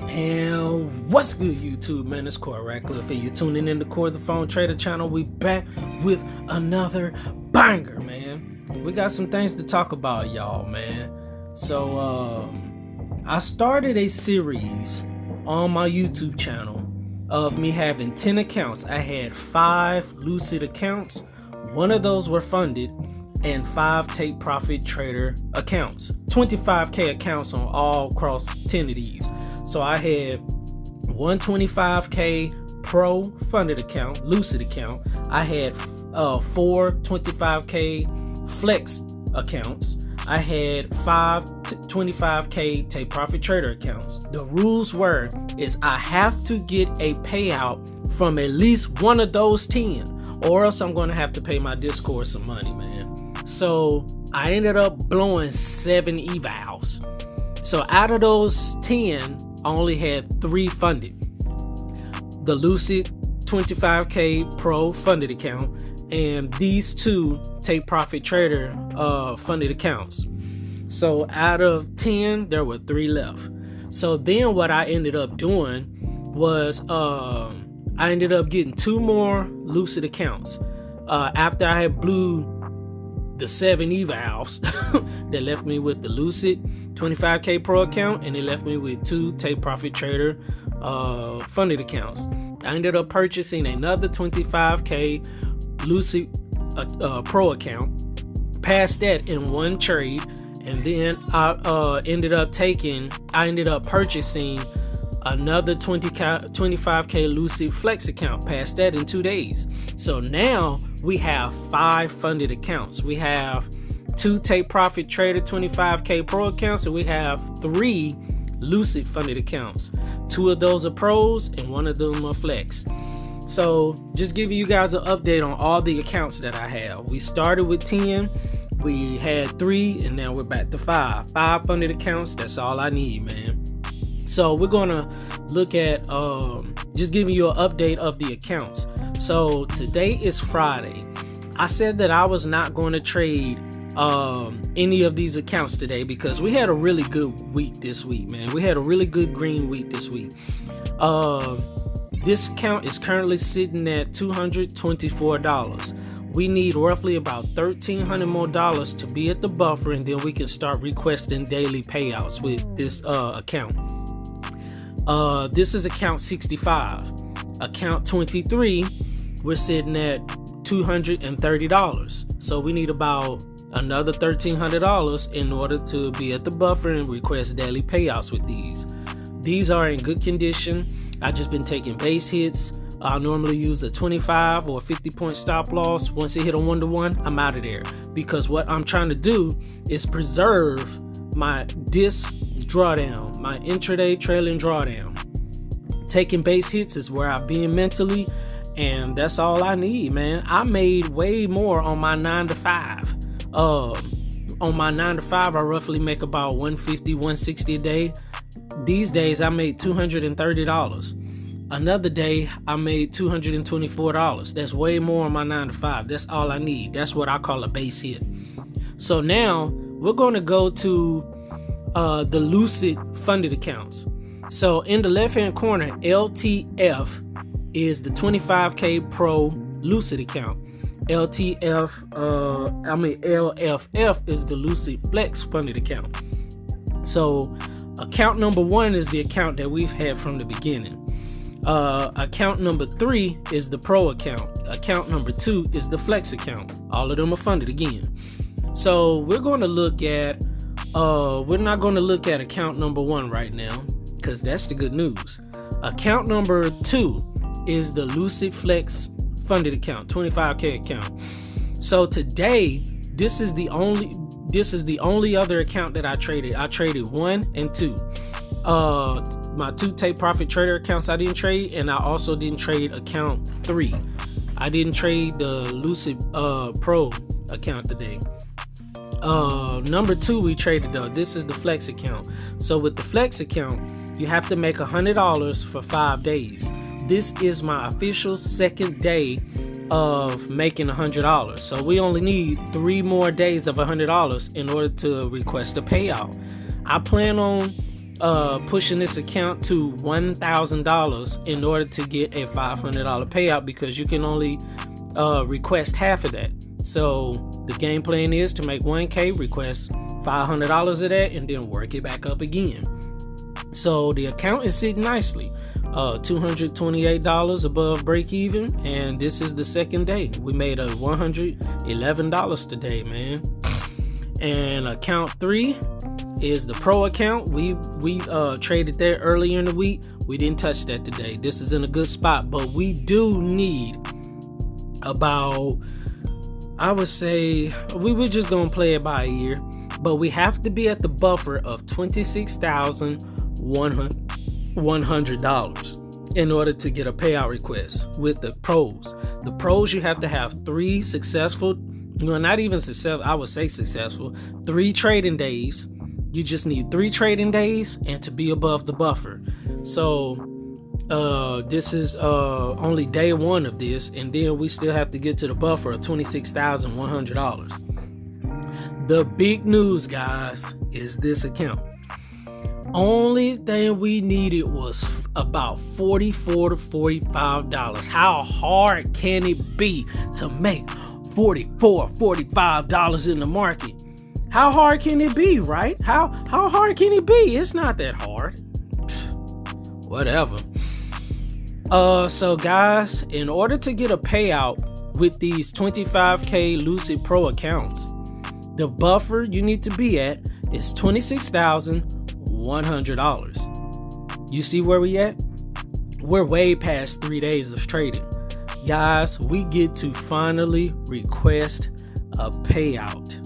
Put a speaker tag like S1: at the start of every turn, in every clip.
S1: And what's good, YouTube, man? It's Corey Ratcliffe, and you're tuning in to Corey the Phone Trader channel. We back with another banger, man. We got some things to talk about, y'all, man. So, I started a series on my YouTube channel of me having 10 accounts. I had 5 Lucid accounts. One of those were funded, and 5 Take Profit Trader accounts. 25K accounts on all across 10 of these. So I had one 25K Pro funded account, Lucid account. I had 4 25K Flex accounts. I had 5 25K Take Profit Trader accounts. The rules is I have to get a payout from at least one of those 10, or else I'm going to have to pay my Discord some money, man. So I ended up blowing 7 evals. So out of those 10, I only had 3 funded. The Lucid 25K Pro funded account and these 2 Take Profit Trader funded accounts. So out of 10, there were 3 left. So then what I ended up doing was I ended up getting 2 more Lucid accounts. After I had blew the 7 evals, that left me with the Lucid 25K Pro account, and it left me with 2 Take Profit Trader funded accounts. I ended up purchasing another 25K Lucid Pro account, passed that in one trade, and then I ended up purchasing another 25K Lucid Flex account, passed that in 2 days. So now we have 5 funded accounts. We have 2 Take Profit Trader 25K Pro accounts, and we have 3 Lucid funded accounts. 2 of those are pros and 1 of them are flex. So just giving you guys an update on all the accounts that I have. We started with 10, we had 3, and now we're back to 5. 5 funded accounts, that's all I need, man. So we're gonna look at just giving you an update of the accounts. So today is Friday. I said that I was not going to trade any of these accounts today because we had a really good week this week, man. We had a really good green week this week. This account is currently sitting at $224. We need roughly about $1,300 more to be at the buffer, and then we can start requesting daily payouts with this account. This is account 65. Account 23, we're sitting at $230. So we need about another $1,300 in order to be at the buffer and request daily payouts with these. These are in good condition. I just been taking base hits. I normally use a 25 or 50 point stop loss. Once it hit a 1-to-1, I'm out of there, because what I'm trying to do is preserve my disc drawdown, my intraday trailing drawdown. Taking base hits is where I've been mentally, and that's all I need, man. I made way more on my 9 to 5. On my 9 to 5, I roughly make about $150, $160 a day. These days I made $230. Another day I made $224. That's way more on my 9 to 5. That's all I need. That's what I call a base hit. So now we're going to go to the Lucid funded accounts. So in the left hand corner, LTF is the 25K Pro Lucid account. LFF is the Lucid Flex funded account. So account number 1 is the account that we've had from the beginning. Account number 3 is the Pro account. Account number 2 is the Flex account. All of them are funded again. So we're going to look at we're not going to look at account number 1 right now, because that's the good news. Account number 2 is the Lucid Flex funded account, 25K account. So today, this is the only other account that I traded. I traded 1 and 2. My 2 Take Profit Trader accounts I didn't trade, and I also didn't trade account 3. I didn't trade the Lucid Pro account today. Number 2 we traded though. This is the Flex account. So with the Flex account, you have to make $100 for 5 days. This is my official second day of making $100. So we only need 3 more days of $100 in order to request a payout. I plan on pushing this account to $1,000 in order to get a $500 payout, because you can only request half of that. So the game plan is to make 1K, request $500 of that, and then work it back up again. So the account is sitting nicely, $228 above break even, and this is the second day. We made a $111 today, man. And account 3 is the pro account. We traded there earlier in the week. We didn't touch that today. This is in a good spot, but we do need about, I would say, we were just gonna play it by a year, but we have to be at the buffer of $26,100 in order to get a payout request with the pros. The pros, you have to have 3 successful, well, not even successful, I would say successful, 3 trading days. You just need 3 trading days and to be above the buffer. So this is only day 1 of this, and then we still have to get to the buffer of $26,100. The big news, guys, is this account. Only thing we needed was about $44 to $45. How hard can it be to make $44, $45 in the market? How hard can it be, right? How hard can it be? It's not that hard. Whatever. So guys, in order to get a payout with these 25K Lucid Pro accounts, the buffer you need to be at is $26,100. You see where we at? We're way past 3 days of trading. Guys, we get to finally request a payout.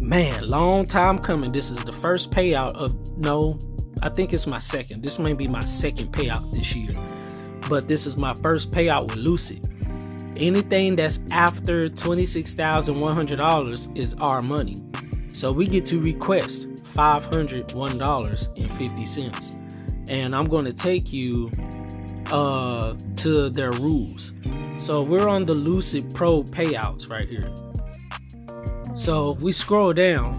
S1: Man, long time coming. This is the first payout of, no, I think it's my second. This may be my second payout this year, but this is my first payout with Lucid. Anything that's after $26,100 is our money. So we get to request $501.50. And I'm going to take you to their rules. So we're on the Lucid Pro payouts right here. So we scroll down.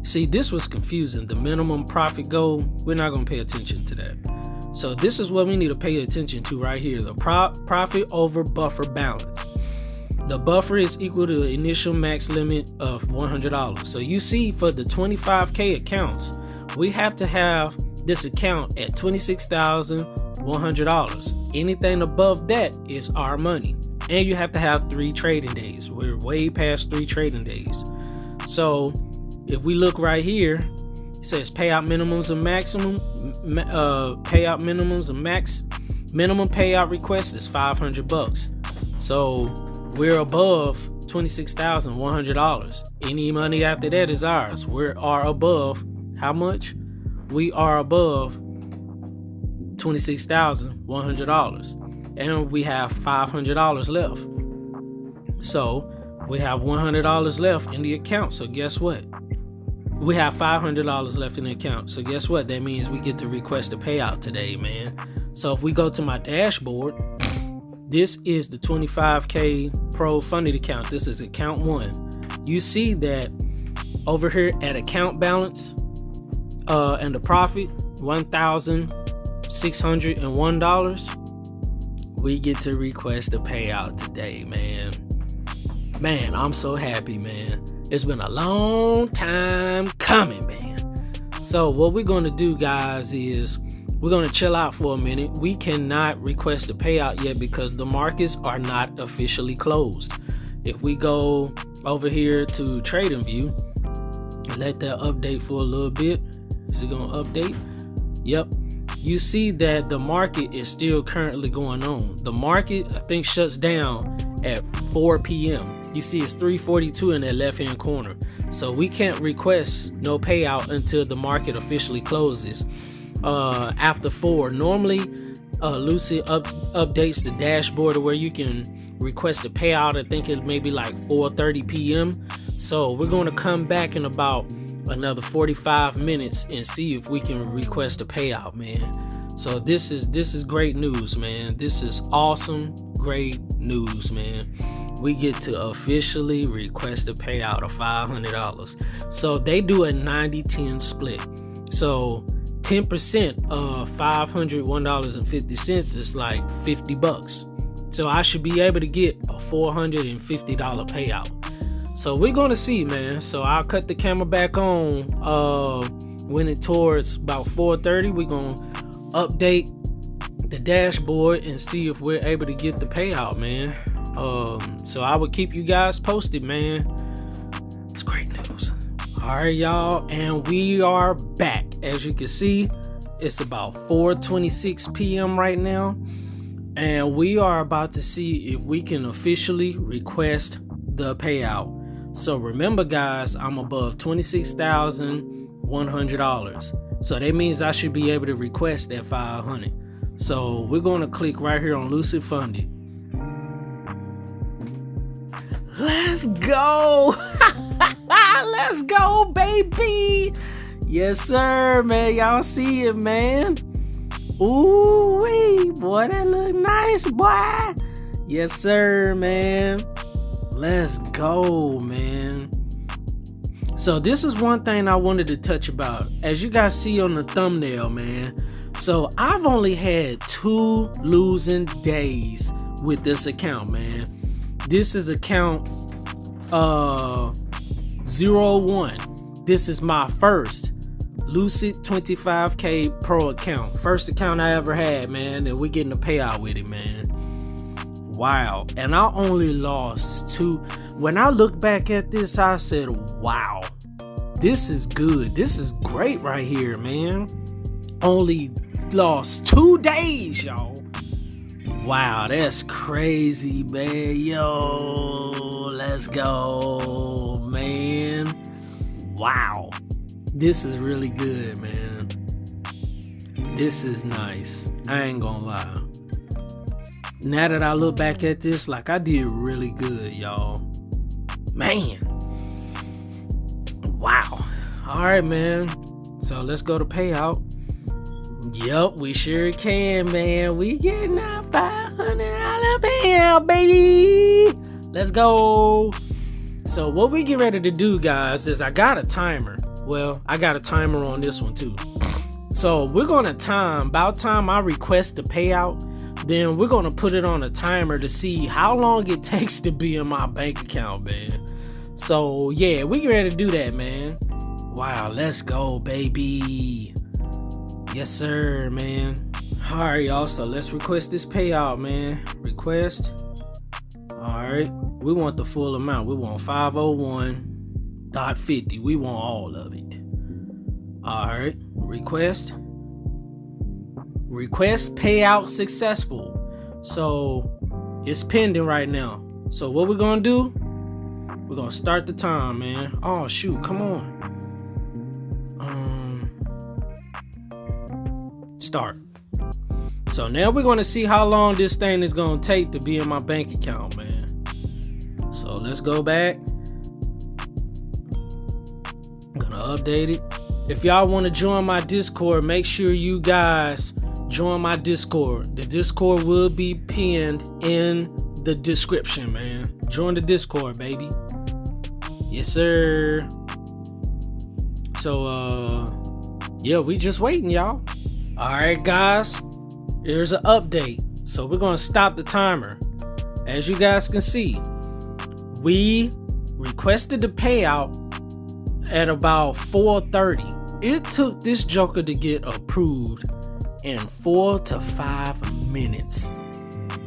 S1: See, this was confusing. The minimum profit goal, we're not going to pay attention to that. So this is what we need to pay attention to right here. The profit over buffer balance. The buffer is equal to the initial max limit of $100. So you see, for the 25K accounts, we have to have this account at $26,100. Anything above that is our money. And you have to have 3 trading days. We're way past 3 trading days. So if we look right here, it says payout minimums and maximum. Payout minimums and max. Minimum payout request is $500. So we're above $26,100. Any money after that is ours. We are above how much? We are above $26,100. And we have $500 left. So we have $100 left in the account. So guess what? We have $500 left in the account. So guess what? That means we get to request a payout today, man. So if we go to my dashboard, this is the 25K Pro funded account. This is account 1. You see that over here at account balance and the profit, $1,601. We get to request a payout today, man. Man, I'm so happy, man. It's been a long time coming, man. So what we're going to do, guys, is we're going to chill out for a minute. We cannot request a payout yet because the markets are not officially closed. If we go over here to TradingView, let that update for a little bit. Is it going to update? Yep. You see that the market is still currently going on. The market, I think, shuts down at 4 p.m. You see it's 3:42 in that left hand corner. So we can't request no payout until the market officially closes after 4. Normally, Lucid updates the dashboard where you can request a payout. I think it may be like 4:30 p.m. So we're going to come back in about another 45 minutes and see if we can request a payout, man. So this is great news, man. This is awesome, great news, man. We get to officially request a payout of $500. So they do a 90-10 split. So 10% of $501.50 is like $50. So I should be able to get a $450 payout. So we're gonna see, man. So I'll cut the camera back on when it towards about 4:30. We're gonna update the dashboard and see if we're able to get the payout, man. So I will keep you guys posted, man. It's great news. All right, y'all, and we are back. As you can see, it's about 4:26 p.m. right now, and we are about to see if we can officially request the payout. So remember, guys, I'm above $26,100, so that means I should be able to request that $500. So we're going to click right here on Lucid Funded. Let's go. Let's go, baby. Yes, sir, man. Y'all see it, man. Ooh, wee, boy, that look nice, boy. Yes, sir, man. Let's go, man. So this is one thing I wanted to touch about. As you guys see on the thumbnail, man. So I've only had 2 losing days with this account, man. This is account 01. This is my first Lucid 25K Pro account. First account I ever had, man, and we're getting a payout with it, man. Wow. And I only lost 2. When I look back at this, I said, wow, this is good. This is great right here, man. Only lost 2 days, y'all. Wow, that's crazy, man. Yo, let's go, man. Wow. This is really good, man. This is nice. I ain't gonna lie. Now that I look back at this, like, I did really good, y'all. Man. Wow. All right, man. So let's go to payout. Yup, we sure can, man. We getting our $500 payout, baby. Let's go. So what we get ready to do, guys, is I got a timer. Well, I got a timer on this one too. So we're gonna time, about time I request the payout, then we're gonna put it on a timer to see how long it takes to be in my bank account, man. So yeah, we get ready to do that, man. Wow, let's go, baby. Yes, sir, man. All right, y'all. So let's request this payout, man. Request. All right. We want the full amount. We want 501.50. We want all of it. All right. Request. Request payout successful. So it's pending right now. So what we're gonna do? We're gonna start the time, man. Oh shoot! Come on. Start. So now we're going to see how long this thing is going to take to be in my bank account, man. So let's go back. I'm going to update it. If y'all want to join my Discord, make sure you guys join my Discord. The Discord will be pinned in the description, man. Join the Discord, baby. Yes, sir. So, yeah, we just waiting, y'all. All right, guys, here's an update. So we're going to stop the timer. As you guys can see, we requested the payout at about 4:30. It took this joker to get approved in 4 to 5 minutes.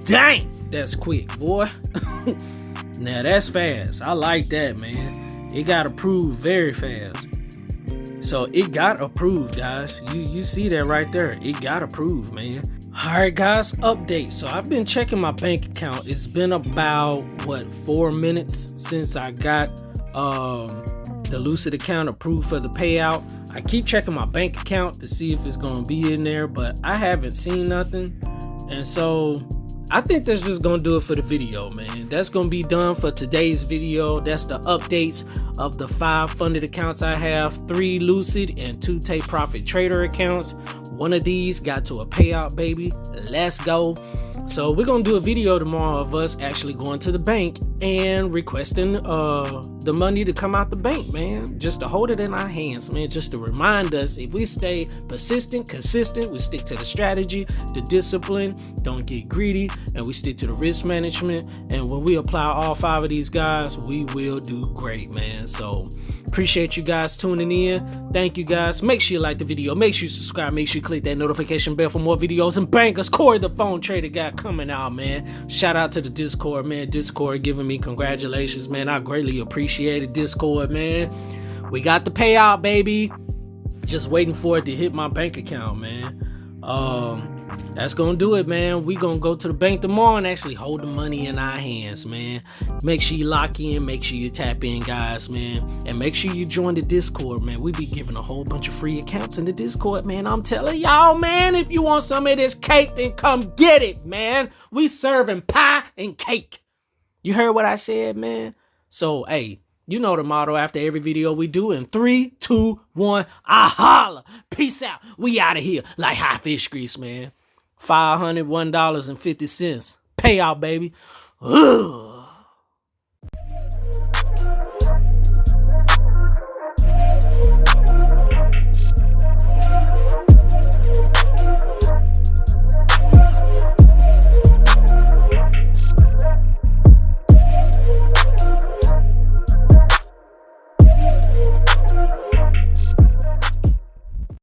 S1: Dang, that's quick, boy. Now that's fast. I like that, man. It got approved very fast. So it got approved, guys. You see that right there. It got approved, man. All right, guys, update. So I've been checking my bank account. It's been about, 4 minutes since I got the Lucid account approved for the payout. I keep checking my bank account to see if it's going to be in there, but I haven't seen nothing. And so I think that's just gonna do it for the video, man. That's gonna be done for today's video. That's the updates of the 5 funded accounts I have, 3 Lucid and 2 Take Profit Trader accounts. One of these got to a payout, baby. Let's go. So we're gonna do a video tomorrow of us actually going to the bank and requesting the money to come out the bank, man. Just to hold it in our hands, man. Just to remind us, if we stay persistent, consistent, we stick to the strategy, the discipline, don't get greedy, and we stick to the risk management. And when we apply all 5 of these guys, we will do great, man. So appreciate you guys tuning in. Thank you guys. Make sure you like the video. Make sure you subscribe. Make sure you click that notification bell for more videos. And bangers, Corey the phone trader guy coming out, man. Shout out to the Discord, man. Discord giving me congratulations, man. I greatly appreciate it, Discord, man. We got the payout, baby. Just waiting for it to hit my bank account, man. That's gonna do it, man. We gonna go to the bank tomorrow and actually hold the money in our hands, man. Make sure you lock in, make sure you tap in, guys, man. And make sure you join the Discord, man. We be giving a whole bunch of free accounts in the Discord, man. I'm telling y'all, man, if you want some of this cake, then come get it, man. We serving pie and cake. You heard what I said, man? So, hey, you know the motto after every video we do. In 3, 2, 1, I holla. Peace out. We out of here like hot fish grease, man. $501.50. Payout, baby. Ugh.